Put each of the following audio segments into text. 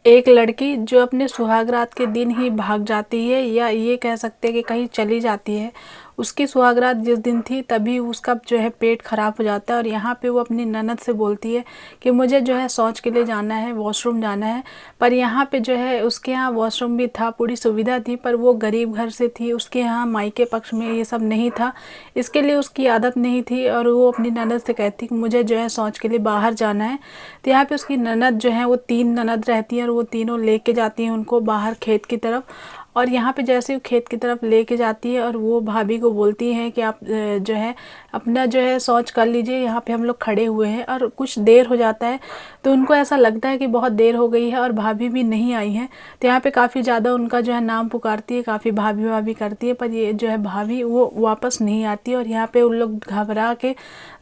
एक लड़की जो अपने सुहागरात के दिन ही भाग जाती है, या ये कह सकते हैं कि कहीं चली जाती है। उसकी सुहागरात जिस दिन थी तभी उसका जो है पेट खराब हो जाता है, और यहाँ पे वो अपनी ननद से बोलती है कि मुझे जो है शौच के लिए जाना है, वॉशरूम जाना है। पर यहाँ पे जो है उसके यहाँ वॉशरूम भी था, पूरी सुविधा थी, पर वो गरीब घर से थी, उसके यहाँ मायके पक्ष में ये सब नहीं था, इसके लिए उसकी आदत नहीं थी। और वो अपनी ननद से कहती कि मुझे जो है शौच के लिए बाहर जाना है। तो यहाँ पे उसकी ननद जो है, वो 3 ननद रहती हैं और वो तीनों लेके जाती हैं उनको बाहर खेत की तरफ। और यहाँ पे जैसे वो खेत की तरफ लेके जाती है और वो भाभी को बोलती है कि आप जो है अपना जो है शौच कर लीजिए, यहाँ पे हम लोग खड़े हुए हैं। और कुछ देर हो जाता है तो उनको ऐसा लगता है कि बहुत देर हो गई है और भाभी भी नहीं आई हैं। तो यहाँ पे काफ़ी ज़्यादा उनका जो है नाम पुकारती है, काफ़ी भाभी भाभी करती है, पर ये जो है भाभी वो वापस नहीं आती। और यहाँ पे उन लोग घबरा के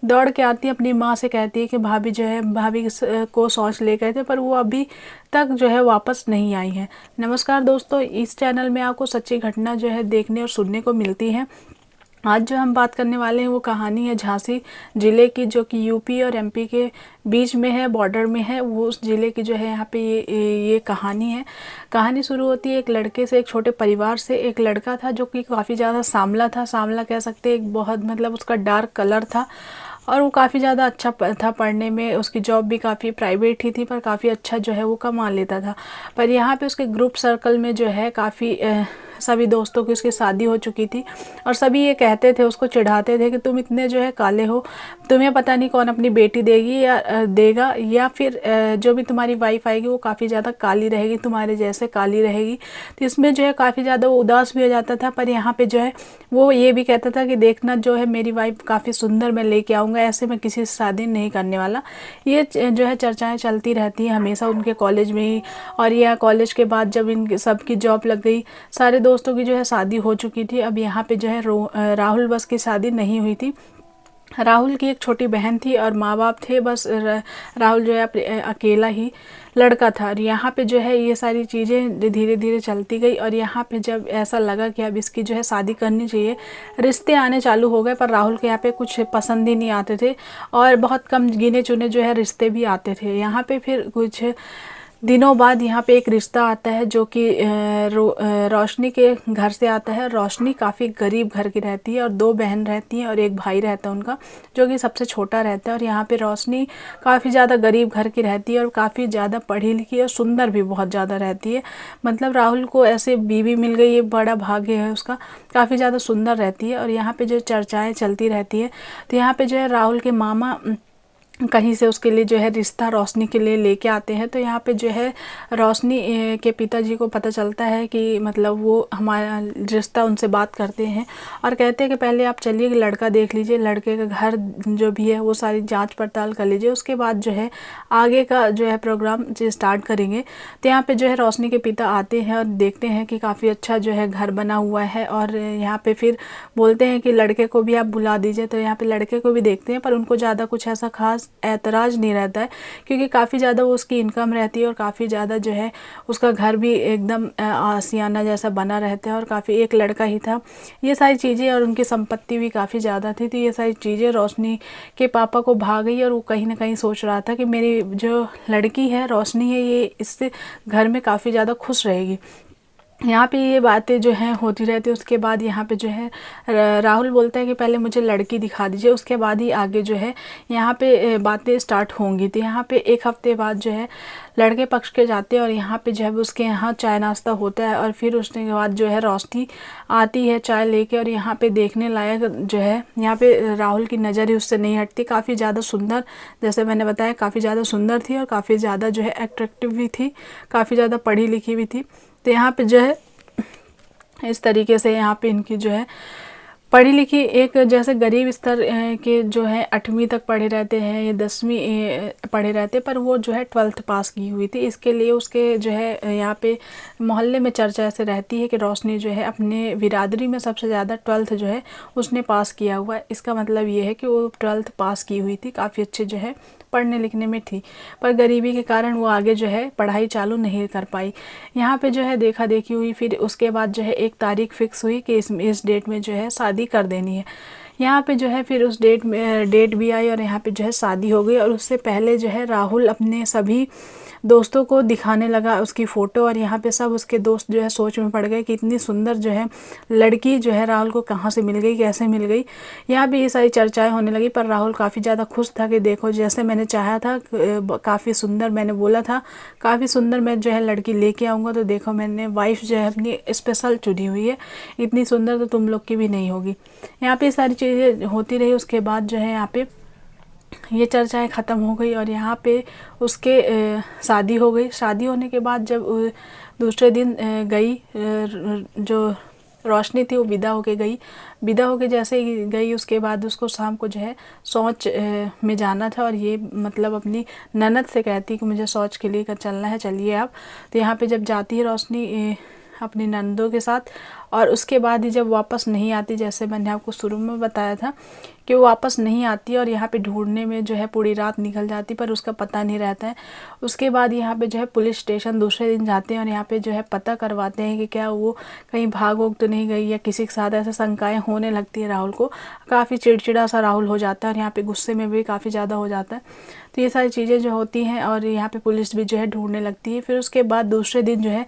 दौड़ के आती है, अपनी माँ से कहती है कि भाभी जो है भाभी को शौच ले गए थे, पर वो अभी तक जो है वापस नहीं आई है। नमस्कार दोस्तों, इस चैनल में आपको सच्ची घटना जो है देखने और सुनने को मिलती है। आज जो हम बात करने वाले हैं वो कहानी है झांसी ज़िले की, जो कि यूपी और एमपी के बीच में है, बॉर्डर में है। वो उस ज़िले की जो है यहाँ पे ये कहानी है। कहानी शुरू होती है एक लड़के से, एक छोटे परिवार से। एक लड़का था जो कि काफ़ी ज़्यादा सांवला था, सांवला कह सकते हैं, एक बहुत मतलब उसका डार्क कलर था। और वो काफ़ी ज़्यादा अच्छा था पढ़ने में, उसकी जॉब भी काफ़ी प्राइवेट ही थी, पर काफ़ी अच्छा जो है वो कमा लेता था। पर यहाँ पे उसके ग्रुप सर्कल में जो है काफ़ी सभी दोस्तों की उसकी शादी हो चुकी थी, और सभी ये कहते थे, उसको चिढ़ाते थे कि तुम इतने जो है काले हो, तुम्हें पता नहीं कौन अपनी बेटी देगी या देगा, या फिर जो भी तुम्हारी वाइफ आएगी वो काफ़ी ज़्यादा काली रहेगी, तुम्हारे जैसे काली रहेगी। तो इसमें जो है काफ़ी ज़्यादा वो उदास भी हो जाता था। पर यहाँ पे जो है वो ये भी कहता था कि देखना जो है मेरी वाइफ काफ़ी सुंदर मैं लेके आऊँगा, ऐसे मैं किसी से शादी नहीं करने वाला। ये जो है चर्चाएँ चलती रहती हैं हमेशा उनके कॉलेज में ही। और यह कॉलेज के बाद जब इन सबकी जॉब लग गई, सारे दोस्तों की जो है शादी हो चुकी थी। अब यहाँ पे जो है राहुल बस की शादी नहीं हुई थी। राहुल की एक छोटी बहन थी और माँ बाप थे, बस राहुल जो है अकेला ही लड़का था। और यहाँ पे जो है ये सारी चीज़ें धीरे धीरे चलती गई, और यहाँ पे जब ऐसा लगा कि अब इसकी जो है शादी करनी चाहिए, रिश्ते आने चालू हो गए। पर राहुल के यहाँ पे कुछ पसंद ही नहीं आते थे, और बहुत कम गिने चुने जो है रिश्ते भी आते थे। यहाँ पे फिर कुछ दिनों बाद यहाँ पे एक रिश्ता आता है जो कि रोशनी के घर से आता है। रोशनी काफ़ी गरीब घर की रहती है, और 2 बहन रहती हैं और एक भाई रहता है उनका, जो कि सबसे छोटा रहता है। और यहाँ पे रोशनी काफ़ी ज़्यादा गरीब घर की रहती है और काफ़ी ज़्यादा पढ़ी लिखी और सुंदर भी बहुत ज़्यादा रहती है। मतलब राहुल को ऐसे बीवी मिल गई, ये बड़ा भाग्य है उसका, काफ़ी ज़्यादा सुंदर रहती है। और यहाँ पर जो चर्चाएँ चलती रहती है, तो यहाँ पर जो है राहुल के मामा कहीं से उसके लिए जो है रिश्ता रोशनी के लिए लेके आते हैं। तो यहाँ पे जो है रोशनी के पिताजी को पता चलता है कि मतलब वो हमारा रिश्ता उनसे बात करते हैं, और कहते हैं कि पहले आप चलिए कि लड़का देख लीजिए, लड़के का घर जो भी है वो सारी जांच पड़ताल कर लीजिए, उसके बाद जो है आगे का जो है प्रोग्राम स्टार्ट करेंगे। तो यहाँ पर जो है रोशनी के पिता आते हैं और देखते हैं कि काफ़ी अच्छा जो है घर बना हुआ है, और यहाँ पर फिर बोलते हैं कि लड़के को भी आप बुला दीजिए। तो यहाँ पर लड़के को भी देखते हैं, पर उनको ज़्यादा कुछ ऐसा खास ऐतराज़ नहीं रहता है, क्योंकि काफ़ी ज़्यादा वो उसकी इनकम रहती है, और काफ़ी ज़्यादा जो है उसका घर भी एकदम आशियाना जैसा बना रहता है, और काफ़ी एक लड़का ही था। ये सारी चीज़ें, और उनकी संपत्ति भी काफ़ी ज़्यादा थी। तो ये सारी चीज़ें रोशनी के पापा को भा गई, और वो कहीं ना कहीं सोच रहा था कि मेरी जो लड़की है रोशनी है, ये इससे घर में काफ़ी ज़्यादा खुश रहेगी। यहाँ पे ये बातें जो हैं होती रहती है। उसके बाद यहाँ पे जो है राहुल बोलता है कि पहले मुझे लड़की दिखा दीजिए, उसके बाद ही आगे जो है यहाँ पे बातें स्टार्ट होंगी। तो यहाँ पे 1 हफ्ते बाद जो है लड़के पक्ष के जाते हैं, और यहाँ पे जब उसके यहाँ चाय नाश्ता होता है, और फिर उसके बाद जो है रोशनी आती है चाय लेके। और यहाँ पे देखने लायक जो है, यहाँ पे राहुल की नज़र ही उससे नहीं हटती, काफ़ी ज़्यादा सुंदर, जैसे मैंने बताया काफ़ी ज़्यादा सुंदर थी, और काफ़ी ज़्यादा जो है अट्रैक्टिव भी थी, काफ़ी ज़्यादा पढ़ी लिखी भी थी। तो यहाँ पे जो है इस तरीके से यहाँ पे इनकी जो है पढ़ी लिखी, एक जैसे गरीब स्तर के जो है 8वीं तक पढ़े रहते हैं, ये 10वीं पढ़े रहते, पर वो जो है 12th पास की हुई थी। इसके लिए उसके जो है यहाँ पे मोहल्ले में चर्चा ऐसे रहती है कि रोशनी जो है अपने बिरादरी में सबसे ज़्यादा 12th जो है उसने पास किया हुआ है। इसका मतलब ये है कि वो 12th पास की हुई थी, काफ़ी अच्छे जो है पढ़ने लिखने में थी, पर गरीबी के कारण वो आगे जो है पढ़ाई चालू नहीं कर पाई। यहाँ पे जो है देखा देखी हुई, फिर उसके बाद जो है एक तारीख फिक्स हुई कि इस डेट में जो है शादी कर देनी है। यहाँ पे जो है फिर उस डेट भी आई, और यहाँ पे जो है शादी हो गई। और उससे पहले जो है राहुल अपने सभी दोस्तों को दिखाने लगा उसकी फ़ोटो, और यहाँ पे सब उसके दोस्त जो है सोच में पड़ गए कि इतनी सुंदर जो है लड़की जो है राहुल को कहाँ से मिल गई, कैसे मिल गई। यहाँ पे ये सारी चर्चाएं होने लगी, पर राहुल काफ़ी ज़्यादा खुश था कि देखो जैसे मैंने चाहा था, काफ़ी सुंदर मैंने बोला था, काफ़ी सुंदर मैं जो है लड़की लेके आऊँगा, तो देखो मैंने वाइफ जो है अपनी स्पेशल चुनी हुई है, इतनी सुंदर तो तुम लोग की भी नहीं होगी। यहाँ पे सारी चीज़ें होती रही। उसके बाद जो है यहाँ पे ये चर्चाएं ख़त्म हो गई और यहाँ पे उसके शादी हो गई। शादी होने के बाद जब दूसरे दिन गई, जो रोशनी थी वो विदा होके गई। विदा होके जैसे ही गई उसके बाद उसको शाम को जो है शौच में जाना था, और ये मतलब अपनी ननद से कहती कि मुझे शौच के लिए चलना है, चलिए आप। तो यहाँ पे जब जाती है रोशनी अपनी नंदों के साथ, और उसके बाद ही जब वापस नहीं आती, जैसे मैंने आपको शुरू में बताया था कि वो वापस नहीं आती, और यहाँ पे ढूंढने में जो है पूरी रात निकल जाती पर उसका पता नहीं रहता है। उसके बाद यहाँ पे जो है पुलिस स्टेशन दूसरे दिन जाते हैं और यहाँ पे जो है पता करवाते हैं कि क्या वो कहीं भाग वोग तो नहीं गई या किसी के साथ ऐसे शंकाएँ होने लगती है राहुल को। काफ़ी चिड़चिड़ा सा राहुल हो जाता है और यहाँ पे गुस्से में भी काफ़ी ज़्यादा हो जाता है। तो ये सारी चीज़ें जो होती हैं और यहाँ पे पुलिस भी जो है ढूंढने लगती है। फिर उसके बाद दूसरे दिन जो है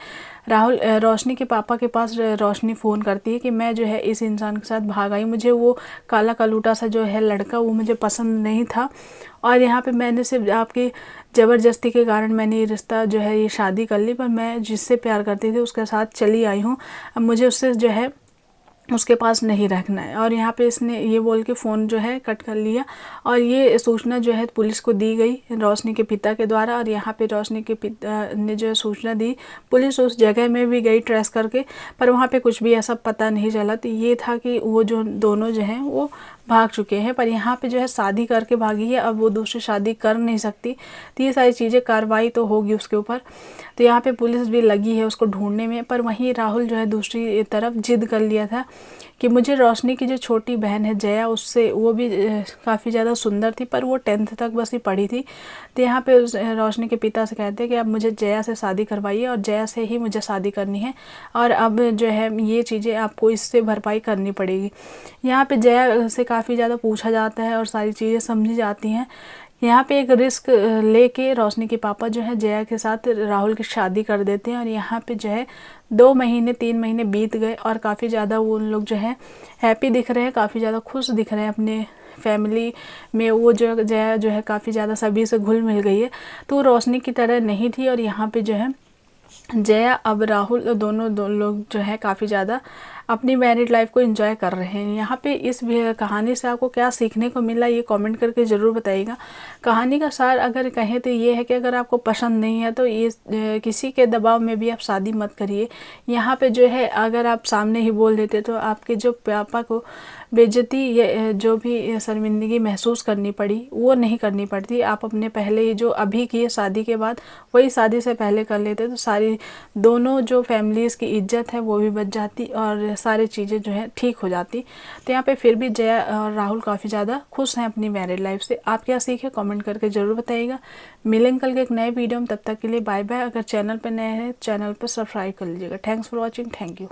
राहुल रोशनी के पापा के पास रोशनी फ़ोन करती है कि मैं जो है इस इंसान के साथ भाग आई, मुझे वो काला कलूटा सा जो है लड़का वो मुझे पसंद नहीं था, और यहाँ पे मैंने सिर्फ आपकी ज़बरदस्ती के कारण मैंने ये रिश्ता जो है ये शादी कर ली, पर मैं जिससे प्यार करती थी उसके साथ चली आई हूँ, अब मुझे उससे जो है उसके पास नहीं रखना है। और यहाँ पे इसने ये बोल के फ़ोन जो है कट कर लिया, और ये सूचना जो है पुलिस को दी गई रोशनी के पिता के द्वारा। और यहाँ पे रोशनी के पिता ने जो सूचना दी, पुलिस उस जगह में भी गई ट्रेस करके, पर वहाँ पे कुछ भी ऐसा पता नहीं चला। तो ये था कि वो जो दोनों जो हैं वो भाग चुके हैं, पर यहाँ पे जो है शादी करके भागी है, अब वो दूसरी शादी कर नहीं सकती। तो ये सारी चीज़ें कार्रवाई तो होगी उसके ऊपर। तो यहाँ पे पुलिस भी लगी है उसको ढूंढने में, पर वहीं राहुल जो है दूसरी तरफ जिद कर लिया था कि मुझे रोशनी की जो छोटी बहन है जया, उससे वो भी काफ़ी ज़्यादा सुंदर थी, पर वो 10th तक बस ही पढ़ी थी। तो यहाँ पे उस रोशनी के पिता से कहते हैं कि अब मुझे जया से शादी करवाइए और जया से ही मुझे शादी करनी है, और अब जो है ये चीज़ें आपको इससे भरपाई करनी पड़ेगी। यहाँ पे जया से काफ़ी ज़्यादा पूछा जाता है और सारी चीज़ें समझी जाती हैं। यहाँ पे एक रिस्क लेके रोशनी के पापा जो है जया के साथ राहुल की शादी कर देते हैं, और यहाँ पे जो है 2 महीने 3 महीने बीत गए और काफ़ी ज़्यादा वो उन लोग जो है हैप्पी दिख रहे हैं, काफ़ी ज़्यादा खुश दिख रहे हैं अपने फैमिली में। वो जो जया जो है काफ़ी ज़्यादा सभी से घुल मिल गई है, तो रोशनी की तरह नहीं थी। और यहाँ पे जो है जया अब राहुल दोनों लोग जो है काफ़ी ज़्यादा अपनी मैरिड लाइफ को एंजॉय कर रहे हैं। यहाँ पे इस कहानी से आपको क्या सीखने को मिला ये कमेंट करके ज़रूर बताइएगा। कहानी का सार अगर कहें तो ये है कि अगर आपको पसंद नहीं है तो ये किसी के दबाव में भी आप शादी मत करिए। यहाँ पे जो है अगर आप सामने ही बोल देते तो आपके जो पापा को बेइज्जती या जो भी शर्मिंदगी महसूस करनी पड़ी वो नहीं करनी पड़ती। आप अपने पहले ही जो अभी किए शादी के बाद वही शादी से पहले कर लेते तो सारी दोनों जो फैमिलीज़ की इज्जत है वो भी बच जाती और सारी चीज़ें जो है ठीक हो जाती। तो यहाँ पे फिर भी जया और राहुल काफ़ी ज़्यादा खुश हैं अपनी मैरिड लाइफ से। आप क्या सीखे कमेंट करके ज़रूर बताइएगा। मिलेंगे कल के एक नए वीडियो में, तब तक के लिए बाय बाय। अगर चैनल पर नए हैं चैनल पर सब्सक्राइब कर लीजिएगा। Thanks for watching. Thank you.